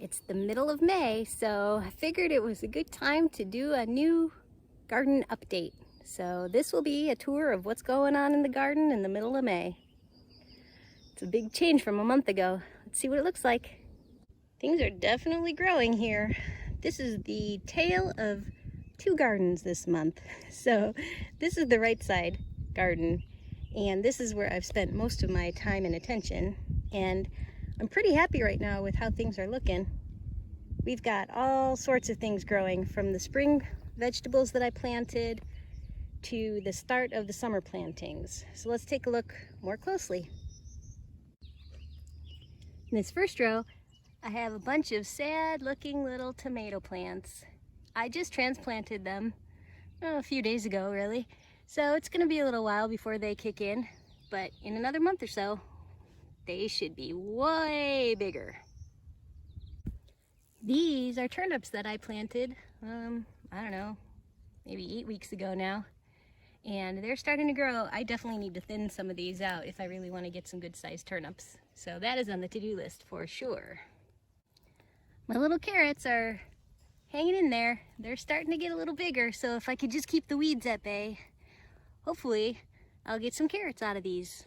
It's the middle of May, so I figured it was a good time to do a new garden update. So this will be a tour of what's going on in the garden in the middle of May. It's a big change from a month ago. Let's see what it looks like. Things are definitely growing here. This is the tale of two gardens this month. So this is the right side garden, and this is where I've spent most of my time and attention. And I'm pretty happy right now with how things are looking. We've got all sorts of things growing, from the spring vegetables that I planted to the start of the summer plantings. So let's take a look more closely. In this first row, I have a bunch of sad looking little tomato plants. I just transplanted them a few days ago, really. So it's gonna be a little while before they kick in, but in another month or so, they should be way bigger. These are turnips that I planted, I don't know, maybe 8 weeks ago now. And they're starting to grow. I definitely need to thin some of these out if I really want to get some good sized turnips. So that is on the to-do list for sure. My little carrots are hanging in there. They're starting to get a little bigger, so if I could just keep the weeds at bay, hopefully I'll get some carrots out of these.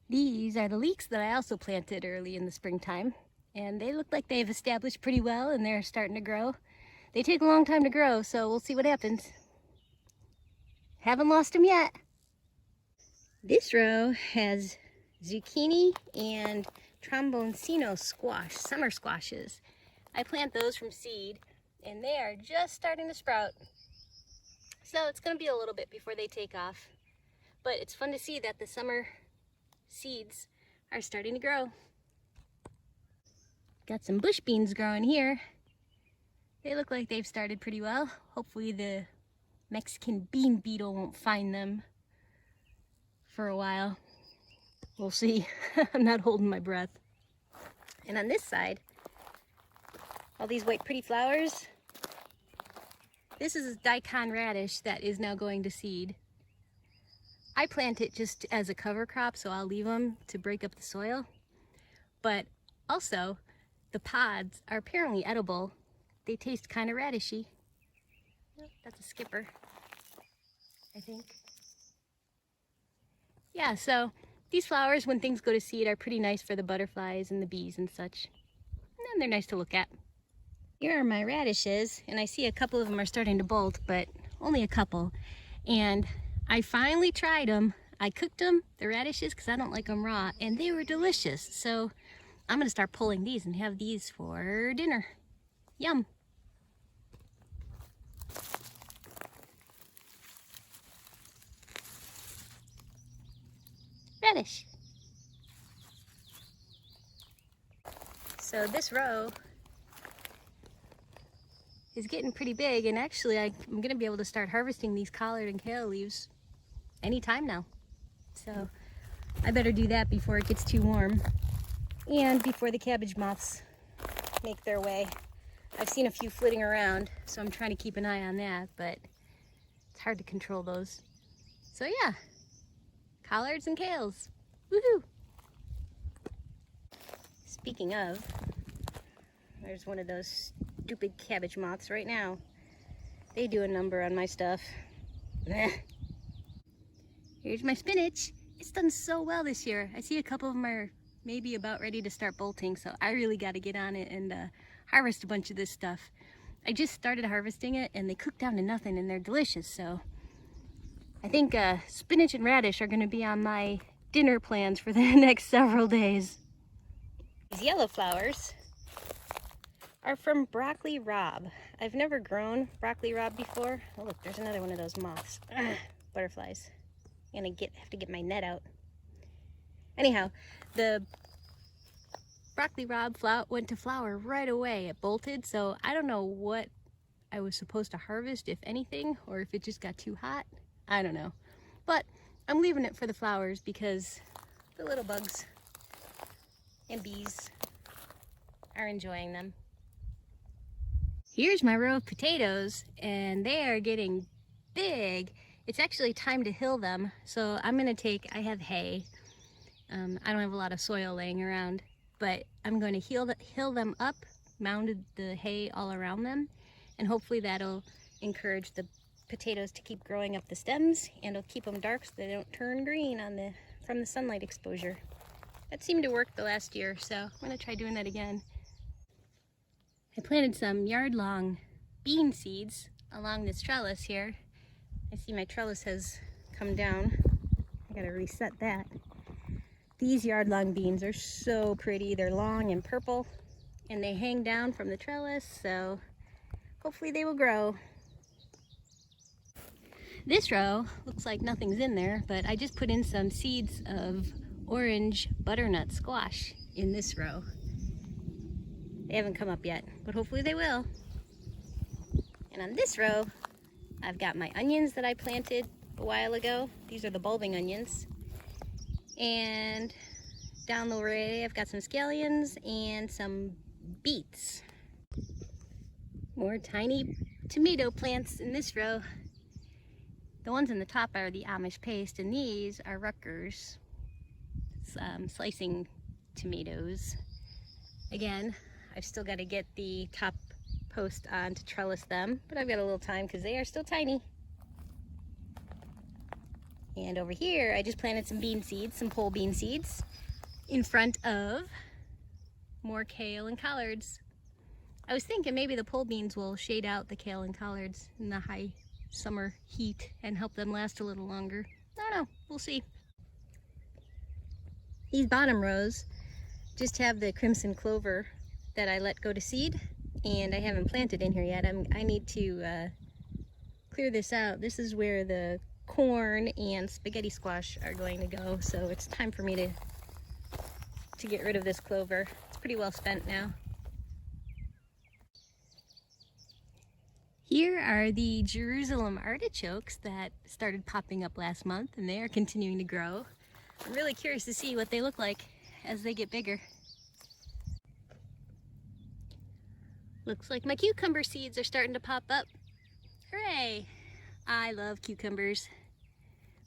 These are the leeks that I also planted early in the springtime, and they look like they've established pretty well and they're starting to grow. They take a long time to grow, so we'll see what happens. Haven't lost them yet. This row has zucchini and tromboncino squash, summer squashes. I plant those from seed, and they are just starting to sprout. So it's gonna be a little bit before they take off, but it's fun to see that the summer seeds are starting to grow. Got some bush beans growing here. They look like they've started pretty well. Hopefully the Mexican bean beetle won't find them for a while. We'll see. I'm not holding my breath. And on this side, all these white pretty flowers. This is daikon radish that is now going to seed. I plant it just as a cover crop, so I'll leave them to break up the soil. But also, the pods are apparently edible. They taste kind of radishy. Oh, that's a skipper, I think. Yeah, so these flowers, when things go to seed, are pretty nice for the butterflies and the bees and such. And they're nice to look at. Here are my radishes, and I see a couple of them are starting to bolt, but only a couple. And I finally tried them. I cooked them, the radishes, because I don't like them raw, and they were delicious. So I'm gonna start pulling these and have these for dinner. Yum. Radish. So this row is getting pretty big, and actually I'm gonna be able to start harvesting these collard and kale leaves anytime now. So I better do that before it gets too warm and before the cabbage moths make their way. I've seen a few flitting around, so I'm trying to keep an eye on that, but it's hard to control those. So yeah, collards and kales, woohoo! Speaking of, there's one of those stupid cabbage moths right now. They do a number on my stuff. Here's my spinach. It's done so well this year. I see a couple of them are maybe about ready to start bolting, so I really got to get on it and harvest a bunch of this stuff. I just started harvesting it, and they cook down to nothing, and they're delicious. So I think spinach and radish are going to be on my dinner plans for the next several days. These yellow flowers are from broccoli rob. I've never grown broccoli rob before. Oh look, there's another one of those moths. Butterflies. I'm gonna have to get my net out. Anyhow, the broccoli rob went to flower right away. It bolted, so I don't know what I was supposed to harvest, if anything, or if it just got too hot. I don't know. But I'm leaving it for the flowers because the little bugs and bees are enjoying them. Here's my row of potatoes, and they are getting big. It's actually time to hill them, so I'm gonna I have hay. I don't have a lot of soil laying around, but I'm going to hill them up mounded the hay all around them, and hopefully that'll encourage the potatoes to keep growing up the stems, and it'll keep them dark so they don't turn green from the sunlight exposure. That seemed to work the last year, so I'm gonna try doing that again. I planted some yard-long bean seeds along this trellis here. I see my trellis has come down. I gotta reset that. These yard-long beans are so pretty. They're long and purple, and they hang down from the trellis, so hopefully they will grow. This row looks like nothing's in there, but I just put in some seeds of orange butternut squash in this row. They haven't come up yet, but hopefully they will. And on this row, I've got my onions that I planted a while ago. These are the bulbing onions. And down the way, I've got some scallions and some beets. More tiny tomato plants in this row. The ones in the top are the Amish paste, and these are Rutgers slicing tomatoes. Again, I've still got to get the top post on to trellis them, but I've got a little time because they are still tiny. And over here, I just planted some bean seeds, some pole bean seeds, in front of more kale and collards. I was thinking maybe the pole beans will shade out the kale and collards in the high summer heat and help them last a little longer. I don't know, we'll see. These bottom rows just have the crimson clover that I let go to seed, and I haven't planted in here yet. I need to clear this out. This is where the corn and spaghetti squash are going to go, so it's time for me to get rid of this clover. It's pretty well spent now. Here are the Jerusalem artichokes that started popping up last month, and they are continuing to grow. I'm really curious to see what they look like as they get bigger. Looks like my cucumber seeds are starting to pop up. Hooray! I love cucumbers.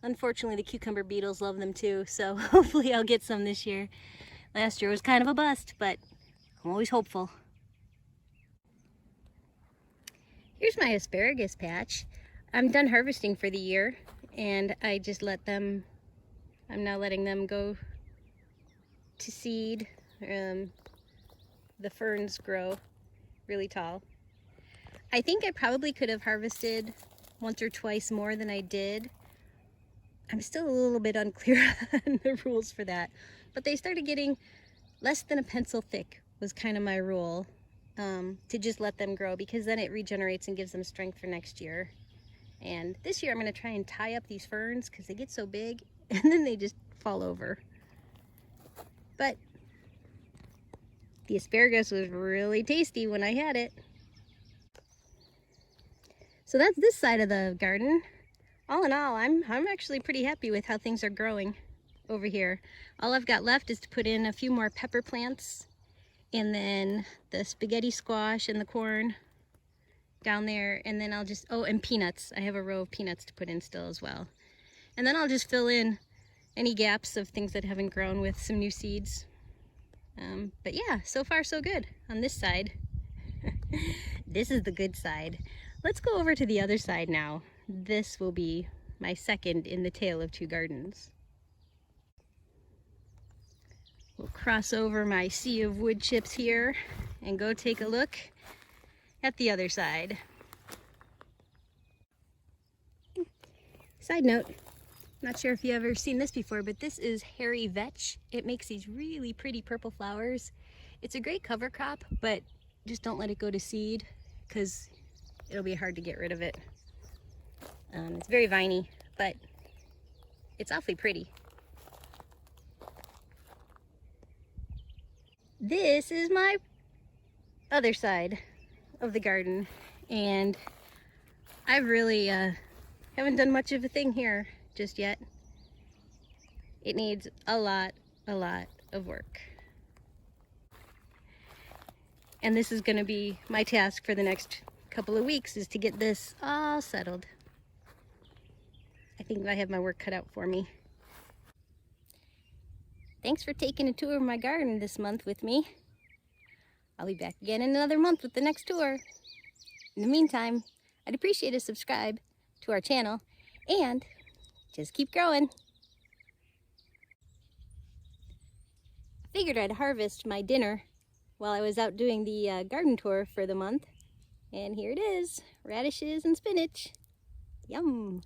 Unfortunately, the cucumber beetles love them too, so hopefully I'll get some this year. Last year was kind of a bust, but I'm always hopeful. Here's my asparagus patch. I'm done harvesting for the year, and I just I'm now letting them go to seed. The ferns grow really tall. I think I probably could have harvested once or twice more than I did. I'm still a little bit unclear on the rules for that, but they started getting less than a pencil thick was kind of my rule, to just let them grow, because then it regenerates and gives them strength for next year. And this year I'm going to try and tie up these ferns because they get so big and then they just fall over. But the asparagus was really tasty when I had it. So that's this side of the garden. All in all, I'm actually pretty happy with how things are growing over here. All I've got left is to put in a few more pepper plants, and then the spaghetti squash and the corn down there, and then I'll just, oh, and peanuts. I have a row of peanuts to put in still as well. And then I'll just fill in any gaps of things that haven't grown with some new seeds. But yeah, so far so good on this side. This is the good side. Let's go over to the other side now. This will be my second in the tale of two gardens. We'll cross over my sea of wood chips here and go take a look at the other side. Side note, not sure if you've ever seen this before, but this is hairy vetch. It makes these really pretty purple flowers. It's a great cover crop, but just don't let it go to seed because it'll be hard to get rid of it. It's very viney, but it's awfully pretty. This is my other side of the garden, and I really haven't done much of a thing here just yet. It needs a lot of work. And this is going to be my task for the next couple of weeks, is to get this all settled. I think I have my work cut out for me. Thanks for taking a tour of my garden this month with me. I'll be back again in another month with the next tour. In the meantime, I'd appreciate a subscribe to our channel and just keep growing. I figured I'd harvest my dinner while I was out doing the garden tour for the month. And here it is, radishes and spinach. Yum!